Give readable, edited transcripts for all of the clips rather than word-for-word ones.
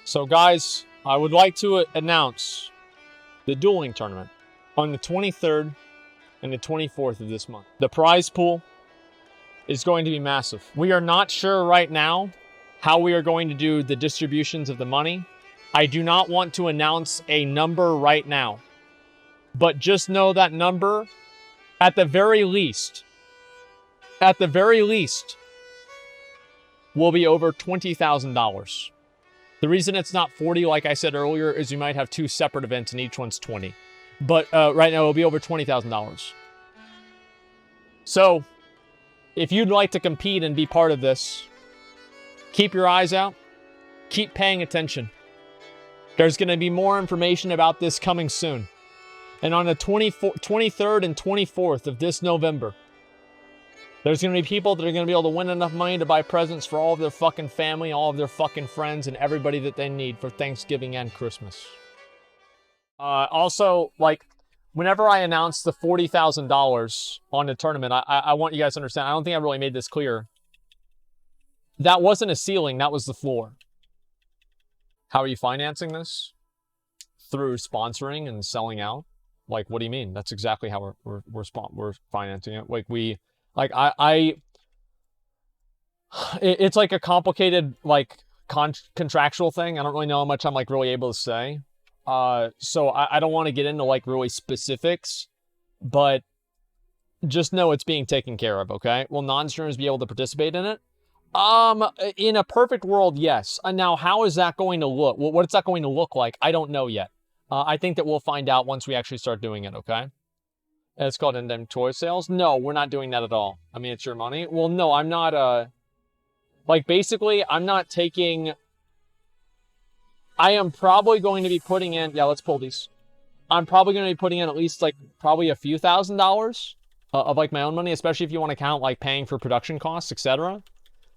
So guys, I would like to announce the Dueling Tournament on the 23rd and the 24th of this month. The prize pool is going to be massive. We are not sure right now how we are going to do the distributions of the money. I do not want to announce a number right now, but just know that number, at the very least, will be over $20,000. The reason it's not 40, like I said earlier, is you might have two separate events and each one's 20. But right now it'll be over $20,000. So, if you'd like to compete and be part of this, keep your eyes out. Keep paying attention. There's going to be more information about this coming soon. And on the 23rd and 24th of this November, there's going to be people that are going to be able to win enough money to buy presents for all of their fucking family, all of their fucking friends, and everybody that they need for Thanksgiving and Christmas. Also, like, whenever I announce the $40,000 on the tournament, I want you guys to understand, I don't think I really made this clear. That wasn't a ceiling, that was the floor. How are you financing this? Through sponsoring and selling out? Like, what do you mean? That's exactly how we're financing it. Like, it's like a complicated, like, contractual thing. I don't really know how much I'm, like, really able to say. So I don't want to get into, like, really specifics, but just know it's being taken care of, okay? Will non-streamers be able to participate in it? In a perfect world, yes. Now, how is that going to look? What is that going to look like? I don't know yet. I think that we'll find out once we actually start doing it, okay? And it's called in-game toy sales? No, we're not doing that at all. I mean, it's your money. Well, no, I'm not, like, basically, I'm not taking... I am probably going to be putting in... Yeah, let's pull these. I'm probably going to be putting in at least, like, probably a few $1,000s of, like, my own money, especially if you want to count, like, paying for production costs, etc.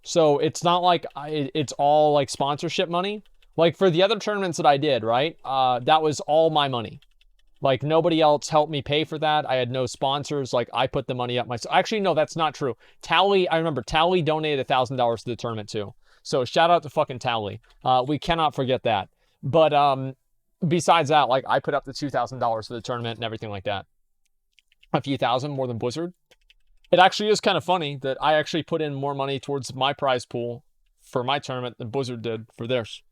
So it's not like it's all, like, sponsorship money. Like, for the other tournaments that I did, right? That was all my money. Like, nobody else helped me pay for that. I had no sponsors. Like, I put the money up myself. Actually, no, that's not true. Tally, I remember Tally donated $1,000 to the tournament, too. So, shout out to fucking Tally. We cannot forget that. But, besides that, like, I put up the $2,000 for the tournament and everything like that. A few thousand more than Blizzard. It actually is kind of funny that I actually put in more money towards my prize pool for my tournament than Blizzard did for theirs.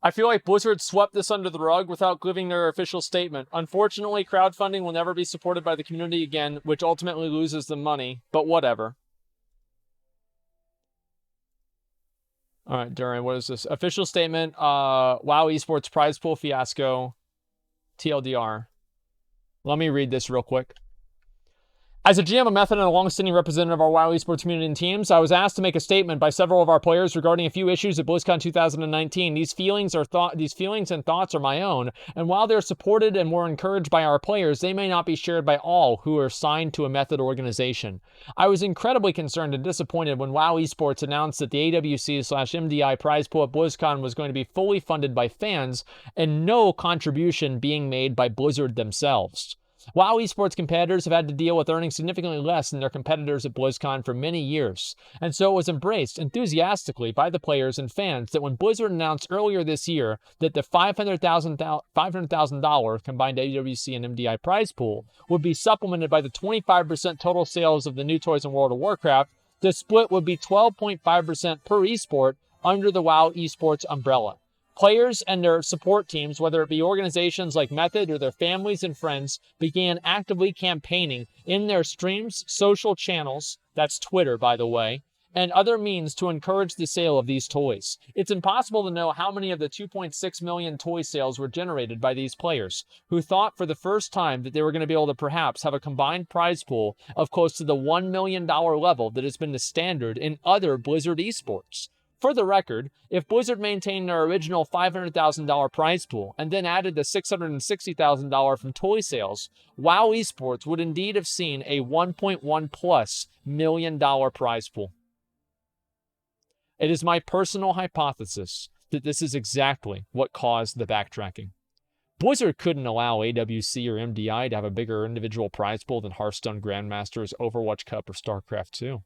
I feel like Blizzard swept this under the rug without giving their official statement. Unfortunately, crowdfunding will never be supported by the community again, which ultimately loses them money, but whatever. All right, Durian, what is this? Official statement, WoW Esports prize pool fiasco, TLDR. Let me read this real quick. As a GM of Method and a long-standing representative of our WoW Esports community and teams, I was asked to make a statement by several of our players regarding a few issues at BlizzCon 2019. These feelings and thoughts are my own, and while they're supported and were encouraged by our players, they may not be shared by all who are signed to a Method organization. I was incredibly concerned and disappointed when WoW Esports announced that the AWC/MDI prize pool at BlizzCon was going to be fully funded by fans and no contribution being made by Blizzard themselves. WoW Esports competitors have had to deal with earning significantly less than their competitors at BlizzCon for many years, and so it was embraced enthusiastically by the players and fans that when Blizzard announced earlier this year that the $500,000 combined AWC and MDI prize pool would be supplemented by the 25% total sales of the new toys in World of Warcraft, the split would be 12.5% per esport under the WoW Esports umbrella. Players and their support teams, whether it be organizations like Method or their families and friends, began actively campaigning in their streams, social channels, that's Twitter, by the way, and other means to encourage the sale of these toys. It's impossible to know how many of the 2.6 million toy sales were generated by these players, who thought for the first time that they were going to be able to perhaps have a combined prize pool of close to the $1 million level that has been the standard in other Blizzard esports. For the record, if Blizzard maintained their original $500,000 prize pool and then added the $660,000 from toy sales, WoW Esports would indeed have seen a $1.1+ million prize pool. It is my personal hypothesis that this is exactly what caused the backtracking. Blizzard couldn't allow AWC or MDI to have a bigger individual prize pool than Hearthstone Grandmasters, Overwatch Cup, or StarCraft 2.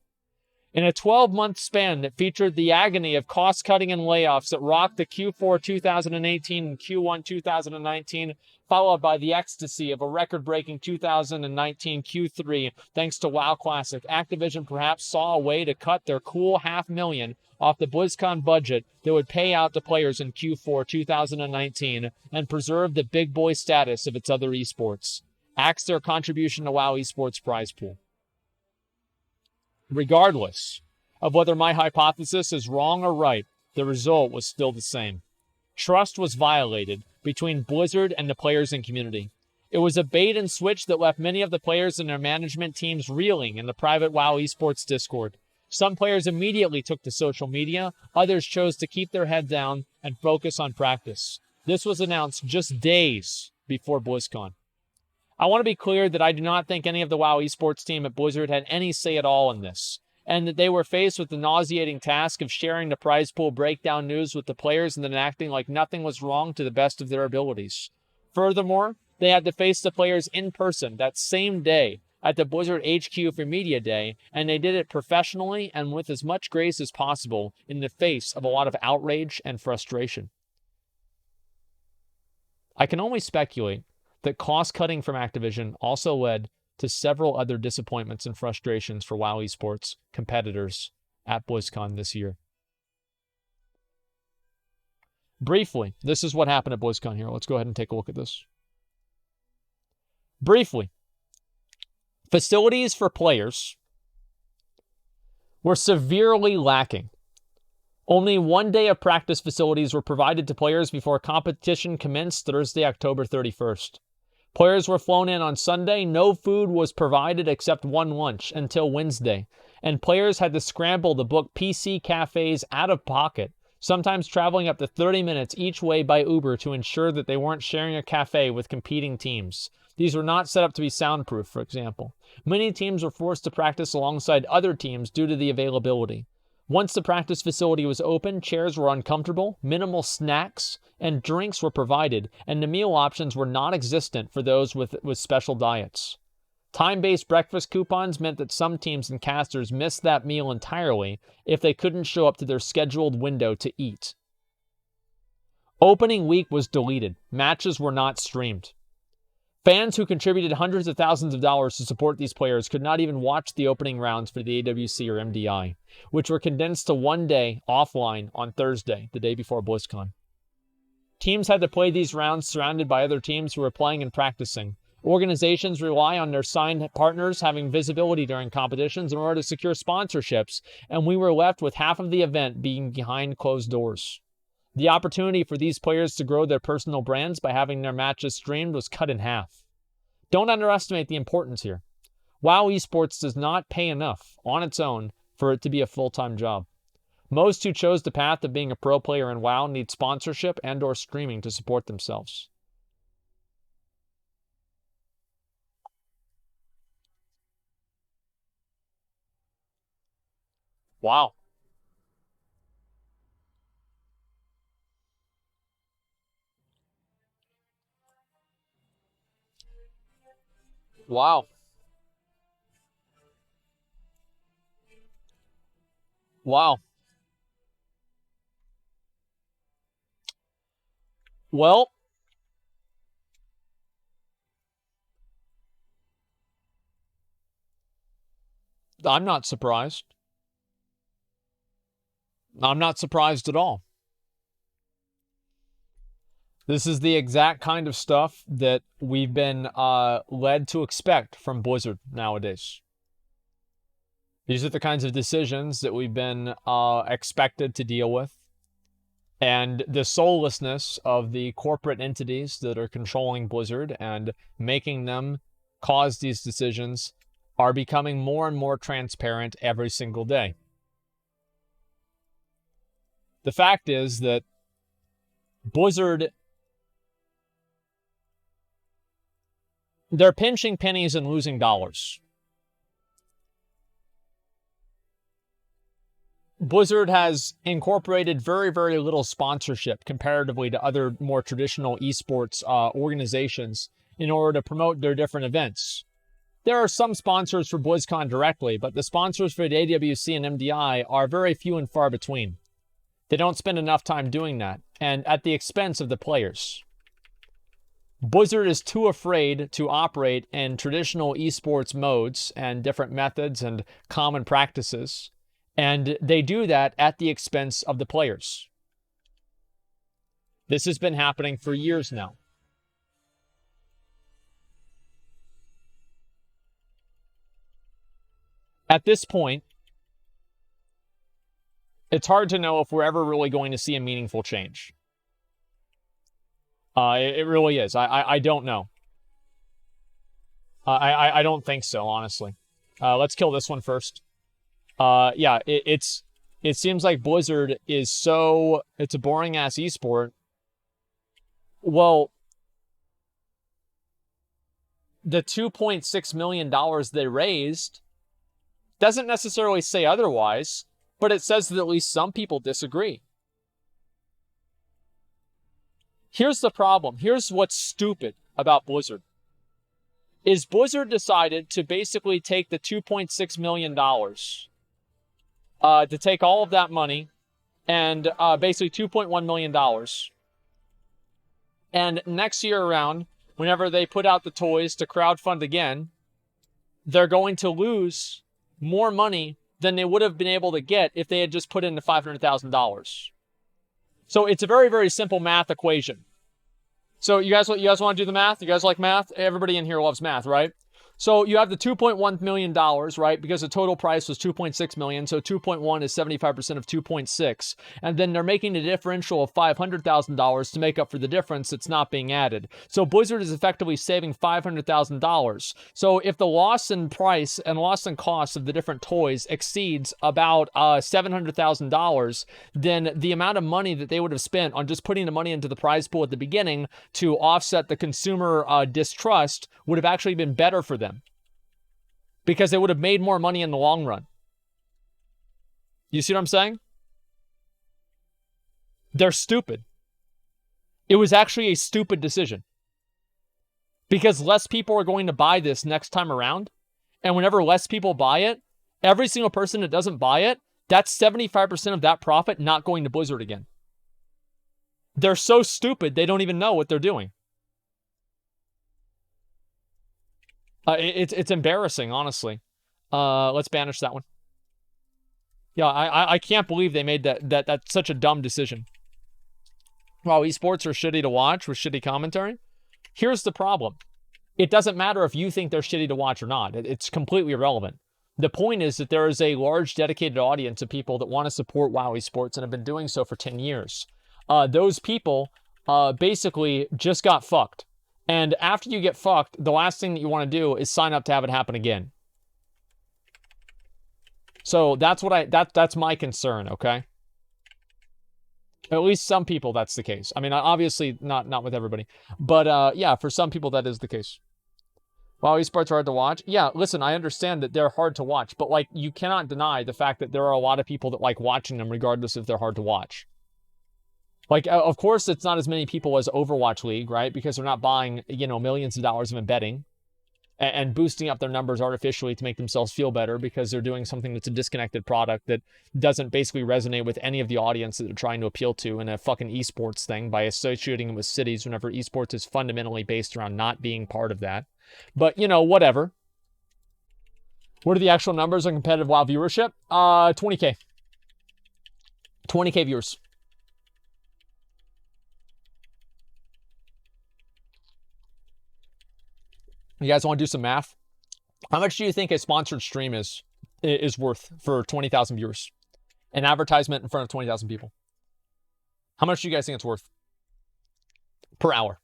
In a 12-month span that featured the agony of cost-cutting and layoffs that rocked the Q4 2018 and Q1 2019, followed by the ecstasy of a record-breaking 2019 Q3 thanks to WoW Classic, Activision perhaps saw a way to cut their cool $500,000 off the Blizzcon budget that would pay out to players in Q4 2019 and preserve the big boy status of its other esports. Axe their contribution to WoW esports prize pool. Regardless of whether my hypothesis is wrong or right, the result was still the same. Trust was violated between Blizzard and the players and community. It was a bait and switch that left many of the players and their management teams reeling in the private WoW esports Discord. Some players immediately took to social media, others chose to keep their head down and focus on practice. This was announced just days before BlizzCon. I want to be clear that I do not think any of the WoW esports team at Blizzard had any say at all in this, and that they were faced with the nauseating task of sharing the prize pool breakdown news with the players and then acting like nothing was wrong to the best of their abilities. Furthermore, they had to face the players in person that same day at the Blizzard HQ for Media Day, and they did it professionally and with as much grace as possible in the face of a lot of outrage and frustration. I can only speculate that cost-cutting from Activision also led to several other disappointments and frustrations for WoW esports competitors at BlizzCon this year. Briefly, this is what happened at BlizzCon here. Let's go ahead and take a look at this. Briefly, facilities for players were severely lacking. Only one day of practice facilities were provided to players before competition commenced Thursday, October 31st. Players were flown in on Sunday. No food was provided except one lunch until Wednesday, and players had to scramble to book PC cafes out of pocket, sometimes traveling up to 30 minutes each way by Uber to ensure that they weren't sharing a cafe with competing teams. These were not set up to be soundproof, for example. Many teams were forced to practice alongside other teams due to the availability. Once the practice facility was open, chairs were uncomfortable, minimal snacks and drinks were provided, and the meal options were non-existent for those with special diets. Time-based breakfast coupons meant that some teams and casters missed that meal entirely if they couldn't show up to their scheduled window to eat. Opening week was deleted. Matches were not streamed. Fans who contributed hundreds of thousands of dollars to support these players could not even watch the opening rounds for the AWC or MDI, which were condensed to one day offline on Thursday, the day before BlizzCon. Teams had to play these rounds surrounded by other teams who were playing and practicing. Organizations rely on their signed partners having visibility during competitions in order to secure sponsorships, and we were left with half of the event being behind closed doors. The opportunity for these players to grow their personal brands by having their matches streamed was cut in half. Don't underestimate the importance here. WoW esports does not pay enough on its own for it to be a full-time job. Most who chose the path of being a pro player in WoW need sponsorship and/or streaming to support themselves. Wow. Wow. Wow. Well, I'm not surprised. I'm not surprised at all. This is the exact kind of stuff that we've been led to expect from Blizzard nowadays. These are the kinds of decisions that we've been expected to deal with. And the soullessness of the corporate entities that are controlling Blizzard and making them cause these decisions are becoming more and more transparent every single day. The fact is that Blizzard, they're pinching pennies and losing dollars. Blizzard has incorporated very, very little sponsorship comparatively to other more traditional esports organizations in order to promote their different events. There are some sponsors for BlizzCon directly, but the sponsors for the AWC and MDI are very few and far between. They don't spend enough time doing that, and at the expense of the players. Blizzard is too afraid to operate in traditional esports modes and different methods and common practices, and they do that at the expense of the players. This has been happening for years now. At this point, it's hard to know if we're ever really going to see a meaningful change. It really is. I don't know. I don't think so, honestly. Let's kill this one first. Yeah, it seems like Blizzard is so... It's a boring-ass esport. Well, the $2.6 million they raised doesn't necessarily say otherwise, but it says that at least some people disagree. Here's the problem. Here's what's stupid about Blizzard. Is Blizzard decided to basically take the $2.6 million, to take all of that money, and basically $2.1 million. And next year around, whenever they put out the toys to crowdfund again, they're going to lose more money than they would have been able to get if they had just put in the $500,000. So it's a very, very simple math equation. So you guys want to do the math? You guys like math? Everybody in here loves math, right? So you have the $2.1 million, right? Because the total price was $2.6 million. So 2.1 is 75% of 2.6. And then they're making a differential of $500,000 to make up for the difference that's not being added. So Blizzard is effectively saving $500,000. So if the loss in price and loss in cost of the different toys exceeds about $700,000, then the amount of money that they would have spent on just putting the money into the prize pool at the beginning to offset the consumer distrust would have actually been better for them, because they would have made more money in the long run. You see what I'm saying? They're stupid. It was actually a stupid decision, because less people are going to buy this next time around, and whenever less people buy it, every single person that doesn't buy it, that's 75% of that profit not going to Blizzard again. They're so stupid they don't even know what they're doing. It's embarrassing, honestly. Let's banish that one. Yeah, I can't believe they made that's such a dumb decision. Wow, esports are shitty to watch with shitty commentary. Here's the problem. It doesn't matter if you think they're shitty to watch or not. It's completely irrelevant. The point is that there is a large dedicated audience of people that want to support WoW esports and have been doing so for 10 years. Those people basically just got fucked. And after you get fucked, the last thing that you want to do is sign up to have it happen again. So that's what that's my concern, okay? At least some people that's the case. I mean, obviously not with everybody. But yeah, for some people that is the case. Wow, esports are hard to watch. Yeah, listen, I understand that they're hard to watch, but like you cannot deny the fact that there are a lot of people that like watching them regardless if they're hard to watch. Like, of course, it's not as many people as Overwatch League, right? Because they're not buying, millions of dollars of embedding and boosting up their numbers artificially to make themselves feel better because they're doing something that's a disconnected product that doesn't basically resonate with any of the audience that they're trying to appeal to in a fucking esports thing by associating it with cities whenever esports is fundamentally based around not being part of that. But, whatever. What are the actual numbers on competitive WoW viewership? 20K. 20K viewers. You guys want to do some math? How much do you think a sponsored stream is worth for 20,000 viewers? An advertisement in front of 20,000 people. How much do you guys think it's worth? Per hour.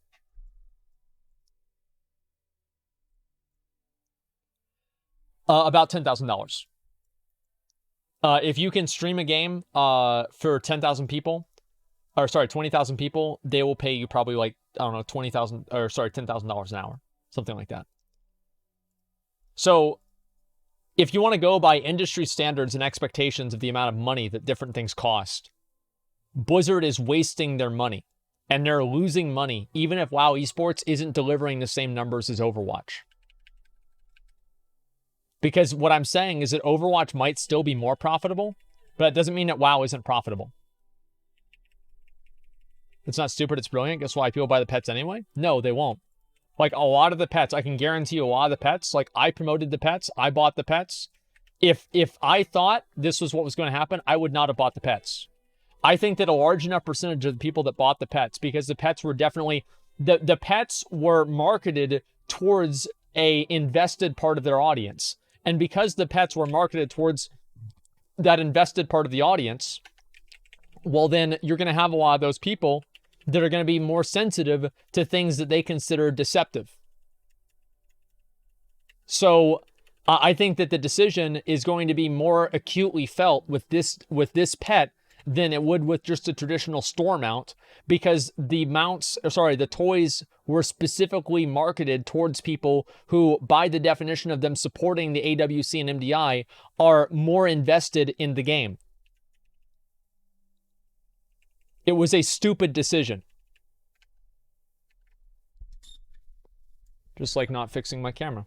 About $10,000. If you can stream a game for 10,000 people, or sorry, 20,000 people, they will pay you probably like, I don't know, $10,000 an hour. Something like that. So if you want to go by industry standards and expectations of the amount of money that different things cost, Blizzard is wasting their money. And they're losing money, even if WoW Esports isn't delivering the same numbers as Overwatch. Because what I'm saying is that Overwatch might still be more profitable, but it doesn't mean that WoW isn't profitable. It's not stupid, it's brilliant. Guess why people buy the pets anyway? No, they won't. Like, a lot of the pets, I can guarantee you a lot of the pets, like, I promoted the pets, I bought the pets. If I thought this was what was going to happen, I would not have bought the pets. I think that a large enough percentage of the people that bought the pets, because the pets were definitely, the pets were marketed towards a invested part of their audience. And because the pets were marketed towards that invested part of the audience, well, then you're going to have a lot of those people that are going to be more sensitive to things that they consider deceptive. So I think that the decision is going to be more acutely felt with this pet than it would with just a traditional store mount, because the toys were specifically marketed towards people who, by the definition of them supporting the AWC and MDI, are more invested in the game. It was a stupid decision. Just like not fixing my camera.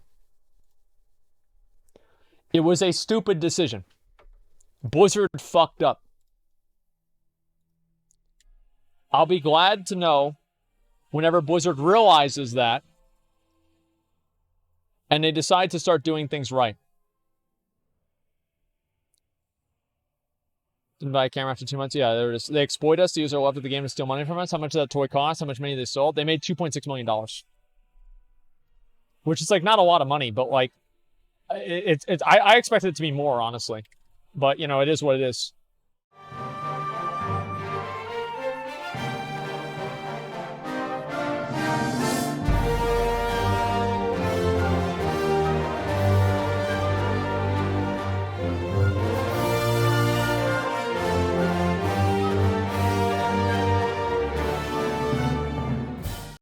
It was a stupid decision. Blizzard fucked up. I'll be glad to know whenever Blizzard realizes that and they decide to start doing things right. Didn't buy a camera after 2 months? Yeah, there it is. They exploit us to use our love of the game to steal money from us. How much did that toy cost? How much money they sold? They made $2.6 million. Which is like not a lot of money, but like I expected it to be more, honestly. But, you know, it is what it is.